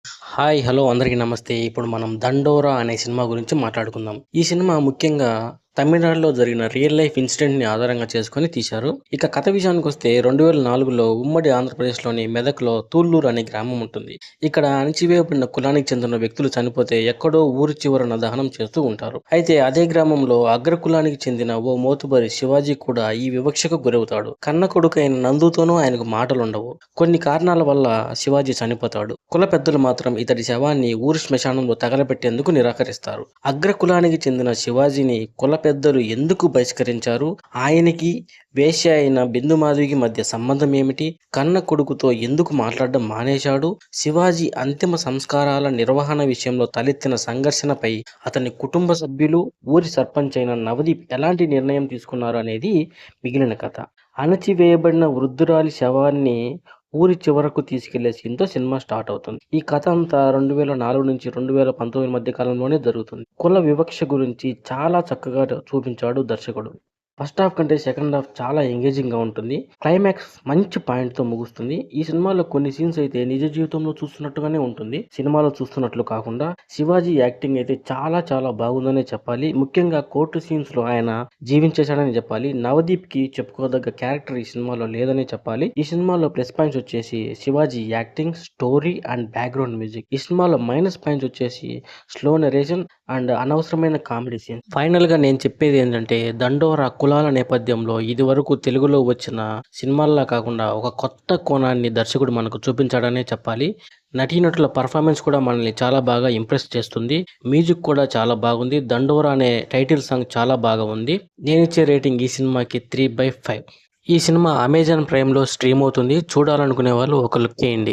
Hi! Hello! అందరికీ నమస్తే. ఇప్పుడు మనం 'దండోరా' అనే సినిమా గురించి మాట్లాడుకుందాం. ఈ సినిమా ముఖ్యంగా తమిళనాడులో జరిగిన రియల్ లైఫ్ ఇన్సిడెంట్‌ని ఆధారంగా చేసుకొని తీశారు. ఇక కథ విషయానికొస్తే 2004లో ఉమ్మడి ఆంధ్రప్రదేశ్‌లోని మెదక్‌లో తూళ్ళూరు అనే గ్రామం ఉంటుంది. ఇక్కడ అణచివేయబడిన కులానికి చెందిన వ్యక్తులు చనిపోతే ఎక్కడో ఊరి చివరన దహనం చేస్తూ ఉంటారు. అయితే అదే గ్రామంలో అగ్ర కులానికి చెందిన ఓ మోతుబరి శివాజీ కూడా ఈ వివక్షకు గురవుతాడు. కన్న కొడుకైన నందుతోనూ ఆయనకు మాటలుండవు. కొన్ని కారణాల వల్ల శివాజీ చనిపోతాడు. కుల పెద్దలు మాత్రం ఇతడి శవాన్ని ఊరి శ్మశానంలో తగలబెట్టేందుకు నిరాకరిస్తారు. అగ్ర కులానికి చెందిన శివాజీని కుల పెద్దలు ఎందుకు బహిష్కరించారు? ఆయనకి వేశ్య అయిన బిందుమాధవికి మధ్య సంబంధం ఏమిటి? కన్న కొడుకుతో ఎందుకు మాట్లాడడం మానేశాడు? శివాజీ అంతిమ సంస్కారాల నిర్వహణ విషయంలో తలెత్తిన సంఘర్షణపై అతని కుటుంబ సభ్యులు, ఊరి సర్పంచ్ అయిన నవదీప్ ఎలాంటి నిర్ణయం తీసుకున్నారు అనేది మిగిలిన కథ. అణచివేయబడిన వృద్ధురాలి శవాన్ని ఊరి చివరకు తీసుకెళ్లే సీన్‌తో సినిమా స్టార్ట్ అవుతుంది. ఈ కథ అంతా 2004 నుంచి 2019 మధ్య కాలంలోనే జరుగుతుంది. కుల వివక్ష గురించి చాలా చక్కగా చూపించాడు దర్శకుడు. ఫస్ట్ హాఫ్ కంటే సెకండ్ హాఫ్ చాలా ఎంగేజింగ్‌గా ఉంటుంది. క్లైమాక్స్ మంచి పాయింట్‌తో ముగుస్తుంది. ఈ సినిమాలో కొన్ని సీన్స్ అయితే నిజ జీవితంలో చూస్తున్నట్టుగానే ఉంటుంది. సినిమాలో చూస్తున్నట్లు కాకుండా శివాజీ యాక్టింగ్ అయితే చాలా చాలా బాగుందనే చెప్పాలి. ముఖ్యంగా కోర్టు సీన్స్‌లో ఆయన జీవించేశాడని చెప్పాలి. నవదీప్‌కి చెప్పుకోదగ్గ క్యారెక్టర్ ఈ సినిమాలో లేదనే చెప్పాలి. ఈ సినిమాలో ప్లస్ పాయింట్స్ వచ్చేసి Shivaji acting, story and background music. ఈ సినిమాలో మైనస్ పాయింట్స్ వచ్చేసి స్లో నరేషన్ అండ్ అనవసరమైన కామెడీ సీన్. ఫైనల్‌గా నేను చెప్పేది ఏంటంటే 'దండోరా' కులాల నేపథ్యంలో ఇదివరకు తెలుగులో వచ్చిన సినిమాల్లా కాకుండా ఒక కొత్త కోణాన్ని దర్శకుడు మనకు చూపించాడనే చెప్పాలి. నటీనటుల పర్ఫార్మెన్స్ కూడా మనల్ని చాలా బాగా ఇంప్రెస్ చేస్తుంది. మ్యూజిక్ కూడా చాలా బాగుంది. 'దండోరా' అనే టైటిల్ సాంగ్ చాలా బాగా ఉంది. నేనిచ్చే రేటింగ్ ఈ సినిమాకి 3/5. ఈ సినిమా అమెజాన్ ప్రైమ్‌లో స్ట్రీమ్ అవుతుంది. చూడాలనుకునే వాళ్ళు ఒక లుక్ ఎయండి.